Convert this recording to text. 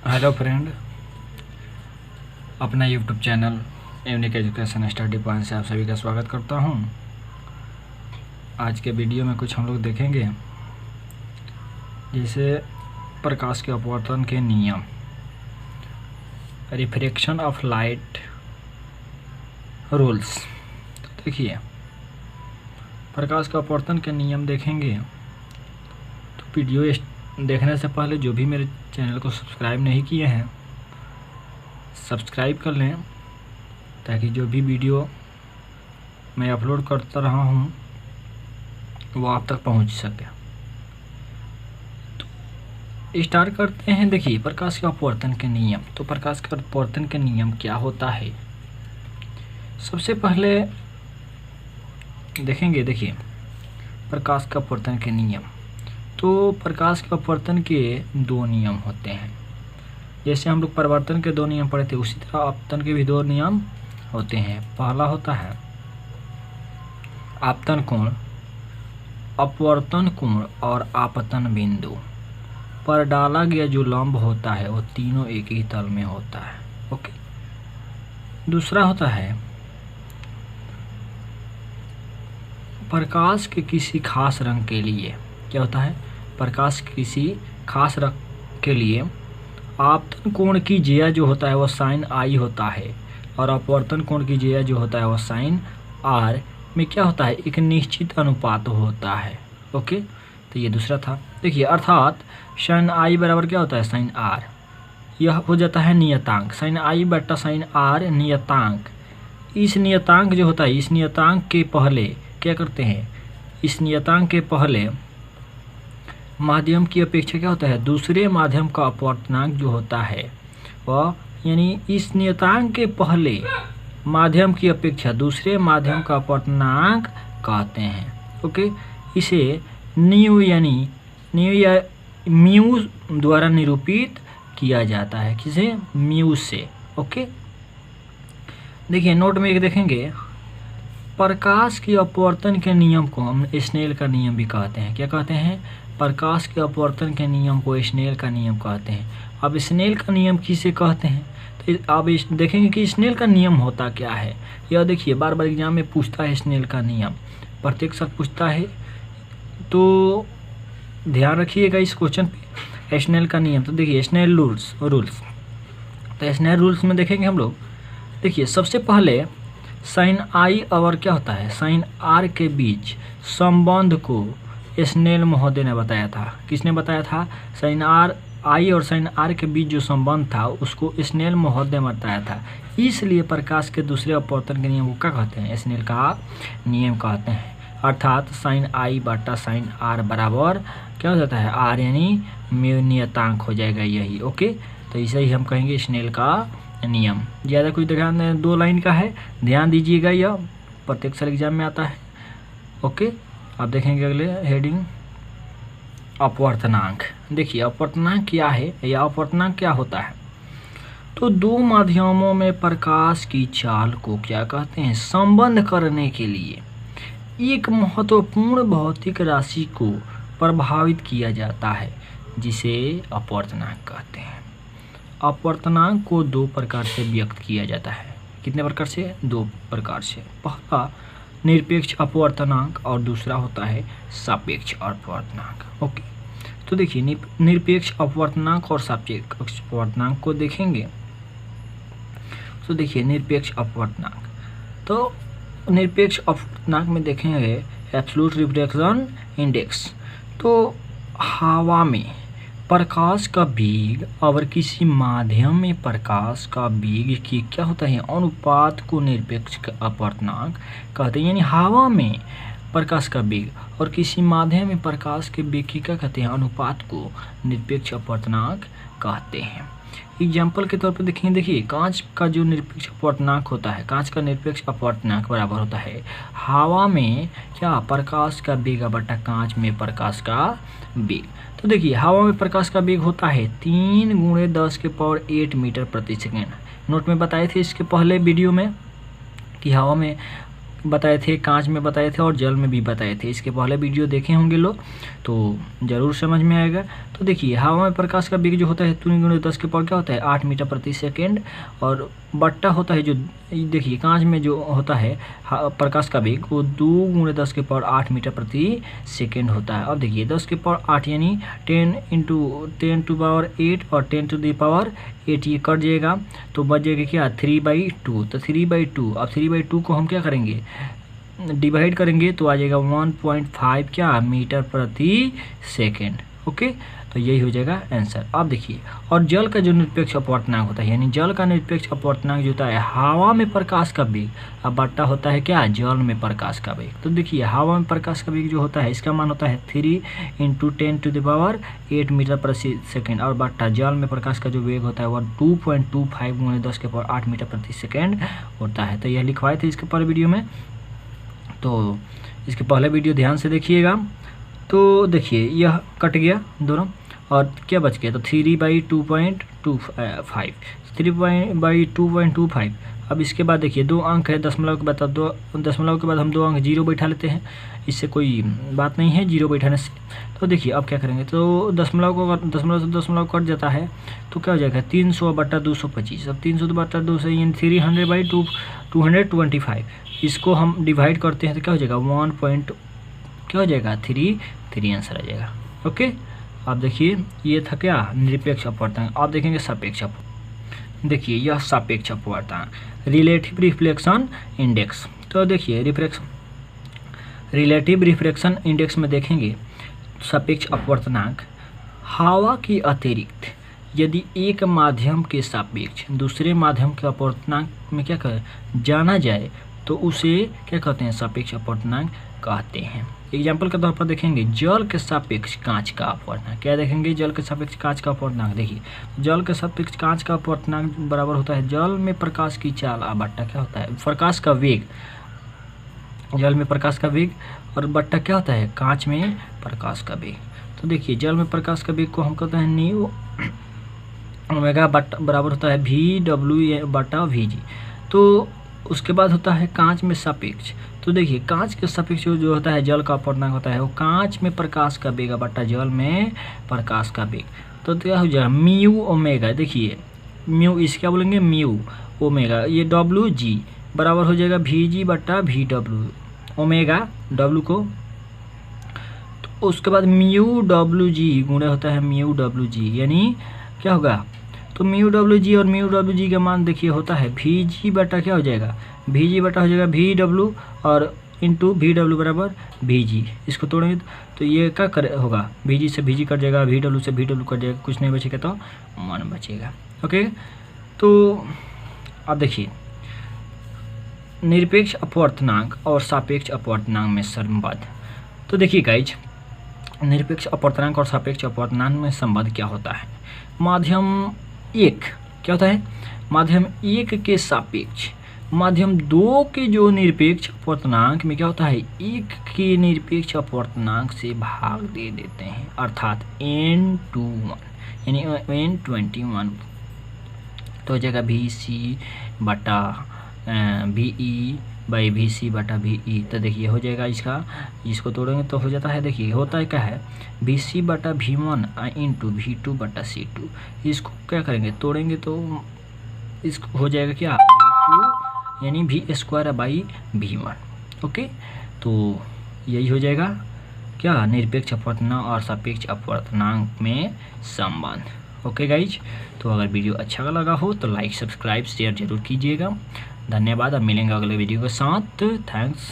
Hello friend, अपना YouTube channel unique education study point से आप सभी का स्वागत करता हूं। आज के वीडियो में कुछ हम लोग देखेंगे जैसे प्रकाश के अपवर्तन के नियम, रिफ्रैक्शन ऑफ लाइट रूल्स। तो देखिए, प्रकाश के अपवर्तन के नियम देखेंगे तो वीडियो देखने से पहले जो भी मेरे चैनल को सब्सक्राइब नहीं किए हैं सब्सक्राइब कर लें, ताकि जो भी वीडियो मैं अपलोड करता रहा हूँ वो आप तक पहुँच सके। तो स्टार्ट करते हैं। देखिए, प्रकाश के अपवर्तन के नियम। तो प्रकाश के अपवर्तन के नियम क्या होता है, सबसे पहले देखेंगे। देखिए, प्रकाश के अपवर्तन के नियम। तो प्रकाश के अपवर्तन के दो नियम होते हैं। जैसे हम लोग परावर्तन के दो नियम पढ़े थे, उसी तरह अपवर्तन के भी दो नियम होते हैं। पहला होता है आपतन कोण, अपवर्तन कोण और आपतन बिंदु पर डाला गया जो लंब होता है वो तीनों एक ही तल में होता है। ओके। दूसरा होता है प्रकाश के किसी खास रंग के लिए। क्या होता है? प्रकाश के किसी खास रंग के लिए आपतन कोण की ज्या जो होता है वो साइन आई होता है, और अपवर्तन कोण की ज्या जो होता है वो साइन आर में क्या होता है, एक निश्चित अनुपात होता है। ओके। तो ये दूसरा था। देखिए, अर्थात साइन आई बराबर क्या होता है, साइन आर। यह हो जाता है नियतांक, साइन आई बटा साइन आर नियतांक। इस नियतांक जो होता है, इस नियतांक के पहले क्या करते हैं, इस नियतांक के पहले माध्यम की अपेक्षा क्या होता है, दूसरे माध्यम का अपवर्तनांक जो होता है वह, यानी इस नियतांक के पहले माध्यम की अपेक्षा दूसरे माध्यम का अपवर्तनांक कहते हैं। ओके। इसे न्यू यानी न्यू या म्यू द्वारा निरूपित किया जाता है। किसे? म्यू से। ओके। देखिए, नोट में एक देखेंगे, प्रकाश के अपवर्तन के नियम को हम स्नेल का नियम भी कहते हैं। क्या कहते हैं? प्रकाश के अपवर्तन के नियम को स्नेल का नियम कहते हैं। अब स्नेल का नियम किसे कहते हैं, तो अब देखेंगे कि स्नेल का नियम होता क्या है। यह देखिए, बार बार एग्जाम में पूछता है स्नेल का नियम, प्रत्येक साल पूछता है, तो ध्यान रखिएगा इस क्वेश्चन पे। स्नेल का नियम, तो देखिए स्नेल रूल्स। तो स्नेल रूल्स में देखेंगे हम लोग। देखिए, सबसे पहले साइन आई और क्या होता है, साइन आर के बीच संबंध को स्नेल महोदय ने बताया था। किसने बताया था? साइन आर आई और साइन आर के बीच जो संबंध था उसको स्नेल महोदय ने बताया था। इसलिए प्रकाश के दूसरे अपवर्तन के नियम को क्या कहते हैं, स्नेल का नियम कहते हैं। अर्थात साइन आई बटा साइन आर बराबर क्या हो जाता है, आर यानी म्यू नियतांक हो जाएगा यही। ओके। तो इसे ही हम कहेंगे स्नेल का नियम। ज़्यादा कुछ ध्यान, दो लाइन का है, ध्यान दीजिएगा, यह प्रत्येक साल एग्जाम में आता है। ओके। आप देखेंगे अगले हेडिंग, अपवर्तनांक। देखिए, अपवर्तनांक क्या है या अपवर्तनांक क्या होता है। तो दो माध्यमों में प्रकाश की चाल को क्या कहते हैं, संबंध करने के लिए एक महत्वपूर्ण भौतिक राशि को प्रभावित किया जाता है, जिसे अपवर्तनांक कहते हैं। अपवर्तनांक को दो प्रकार से व्यक्त किया जाता है। कितने प्रकार से? दो प्रकार से। पहला निरपेक्ष अपवर्तनांक और दूसरा होता है सापेक्ष अपवर्तनांक। ओके। तो देखिए, निरपेक्ष अपवर्तनांक और सापेक्ष अपवर्तनांक को देखेंगे। तो देखिए, निरपेक्ष अपवर्तनांक, तो निरपेक्ष अपवर्तनांक में देखेंगे एब्सोल्यूट रिफ्रैक्शन इंडेक्स। तो हवा में प्रकाश का वेग और किसी माध्यम में प्रकाश का वेग की क्या होता है, अनुपात को निरपेक्ष अपवर्तनांक कहते हैं। यानी हवा में प्रकाश का वेग और किसी माध्यम में प्रकाश के वेग की क्या कहते हैं, अनुपात को निरपेक्ष अपवर्तनांक कहते हैं। एग्जाम्पल के तौर पर देखेंगे। देखिए, कांच का जो निरपेक्ष अपवर्तनांक होता है, कांच का निरपेक्ष अपवर्तनांक बराबर होता है हवा में क्या, प्रकाश का वेग बटा कांच में प्रकाश का वेग। तो देखिए, हवा में प्रकाश का वेग होता है 3 × 10⁸ मीटर प्रति सेकेंड। नोट में बताए थे इसके पहले वीडियो में कि हवा में बताए थे, कांच में बताए थे और जल में भी बताए थे। इसके पहले वीडियो देखे होंगे लोग तो ज़रूर समझ में आएगा। तो देखिए हवा में प्रकाश का वेग जो होता है 2 × 10 क्या होता है 8 मीटर प्रति सेकेंड, और बट्टा होता है जो देखिए कांच में जो होता है प्रकाश का वेग वो 2 × 10 8 मीटर प्रति सेकेंड होता है। अब देखिए 10 8 यानी 10 × 10⁸ और 10⁸ ये कट जाएगा तो बच जाएगा क्या 3/2। तो 3/2, अब 3/2 को हम क्या करेंगे डिवाइड करेंगे तो आ जाएगा 1.5 क्या मीटर प्रति सेकेंड। ओके, तो यही हो जाएगा आंसर। अब देखिए और जल का जो निरपेक्ष अपवर्तनांक होता है, यानी जल का निरपेक्ष अपवर्तनांक जो होता है हवा में प्रकाश का वेग, अब बट्टा होता है क्या जल में प्रकाश का वेग। तो देखिए हवा में प्रकाश का वेग जो होता है इसका मान होता है 3 × 10⁸ मीटर प्रति सेकेंड, और बट्टा जल में प्रकाश का जो वेग होता है वह 2.25 × 10⁸ मीटर प्रति सेकेंड होता है। तो यह लिखवाए थे इसके पहले वीडियो में, तो इसके पहले वीडियो ध्यान से देखिएगा। तो देखिए यह कट गया दोनों और क्या बच गया तो 3/2.25। अब इसके बाद देखिए 2 अंक है दशमलव के बाद, अब दशमलव के बाद हम 2 अंक 0 बैठा लेते हैं, इससे कोई बात नहीं है 0 बैठाने से। तो देखिए अब क्या करेंगे तो दशमलव से दशमलव कट जाता है तो क्या हो जाएगा 300/225। अब 300/200 यानी 300/225, इसको हम डिवाइड करते हैं तो क्या हो जाएगा क्या हो जाएगा 3 आंसर आ जाएगा। ओके, अब देखिए ये था क्या निरपेक्ष अपवर्तनांक। आप देखेंगे सापेक्ष अपवर्तनांक। देखिए यह सापेक्ष अपवर्तनांक रिलेटिव रिफ्लेक्शन इंडेक्स। तो देखिए रिलेटिव रिफ्लेक्शन इंडेक्स में देखेंगे सापेक्ष अपवर्तनांक हवा के अतिरिक्त यदि एक माध्यम के सापेक्ष दूसरे माध्यम के अपवर्तनांक में क्या करें जाना जाए तो उसे क्या कहते हैं सापेक्ष अपवर्तनांक कहते हैं। एग्जाम्पल के तौर पर देखेंगे जल के सापेक्ष कांच का अपवर्तनांक। क्या देखेंगे जल के सापेक्ष कांच का अपवर्तनांक। देखिए जल के सापेक्ष कांच का अपवर्तनांक बराबर होता है जल में प्रकाश की चाल बट्टा क्या होता है प्रकाश का वेग, जल में प्रकाश का वेग, और बट्टा क्या होता है कांच में प्रकाश का वेग। तो देखिए जल में प्रकाश का वेग को हम कहते हैं न्यू ओमेगा बराबर होता है VW/VG। तो उसके बाद होता है कांच में सापेक्ष। तो देखिए कांच के सापेक्ष जो होता है जल का अपवर्तनांक होता है वो कांच में प्रकाश का वेग बट्टा जल में प्रकाश का वेग। तो क्या हो जाएगा म्यू ओमेगा। देखिए म्यू इस क्या बोलेंगे म्यू ओमेगा, ये WG बराबर हो जाएगा VG/VW ओमेगा W को। तो उसके बाद म्यू WG गुणे होता है म्यू WG, यानी क्या होगा तो म्यू WG और म्यू WG का मान देखिए होता है VG बटा क्या हो जाएगा VG बटा हो जाएगा VW और इंटू VW बराबर VG। इसको तोड़ेंगे तो ये क्या होगा VG से VG कट जाएगा, VW से VW कट जाएगा, कुछ नहीं बचेगा तो 1 बचेगा। ओके, तो अब देखिए निरपेक्ष अपवर्तनांक और सापेक्ष अपवर्तनांक में संबंध। तो देखिए गाइज निरपेक्ष अपवर्तनांक और सापेक्ष अपवर्तनांक में संबंध क्या होता है। माध्यम 1 क्या होता है माध्यम 1 के सापेक्ष माध्यम 2 के जो निरपेक्ष अपवर्तनांक में क्या होता है 1 के निरपेक्ष अपवर्तनांक से भाग दे देते हैं, अर्थात n21 यानी n21 तो हो जाएगा VC/VE/VC/VE। तो देखिए हो जाएगा इसको तोड़ेंगे तो हो जाता है, देखिए होता है क्या है VC/V1 इंटू V2/C2। इसको क्या करेंगे तोड़ेंगे तो इसको हो जाएगा क्या V2 यानी V²/V1। ओके, तो यही हो जाएगा क्या निरपेक्ष अपवर्तनांक और सापेक्ष अपवर्तनांक में संबंध। ओके गाइज, तो अगर वीडियो अच्छा लगा हो तो लाइक सब्सक्राइब शेयर जरूर कीजिएगा। धन्यवाद, अब मिलेंगे अगले वीडियो के साथ। थैंक्स।